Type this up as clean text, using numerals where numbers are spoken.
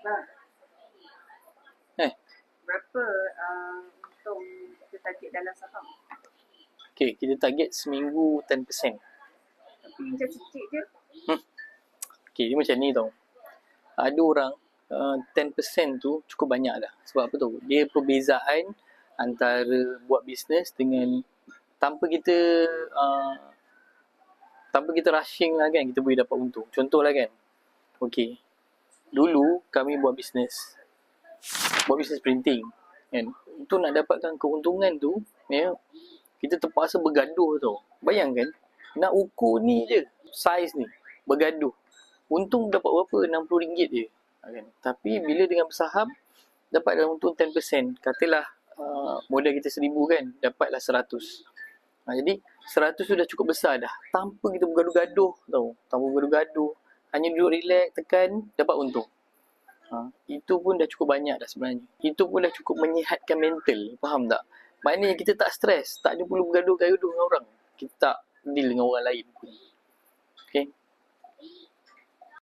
Bang, Eh, berapa untung kita target dalam saham? okay, kita target seminggu 10%. Tapi macam sikit je. Okay, dia macam ni tau. Ada orang 10% tu cukup banyak dah. Sebab apa tu? Dia perbezaan antara buat bisnes dengan tanpa kita rushing lah kan, kita boleh dapat untung. Contohlah kan, okay, dulu kami buat bisnes printing kan. Untuk nak dapatkan keuntungan tu, ya, kita terpaksa bergaduh tau. Bayangkan, nak ukur ni je, saiz ni, bergaduh. Untung dapat berapa? RM60 je. Kan? Tapi bila dengan bersaham, dapat dalam untung 10%. Katalah modal kita RM1,000 kan, dapatlah RM100. Jadi 100 tu dah cukup besar dah. Tanpa kita bergaduh-gaduh tau. Tanpa bergaduh-gaduh. Hanya duduk relax, tekan, dapat untung. Itu pun dah cukup banyak dah sebenarnya. Itu pun dah cukup menyihatkan mental. Faham tak? Maknanya kita tak stres. Tak ada perlu bergaduh-gaduh dengan orang. Kita tak deal dengan orang lain pun. Okay?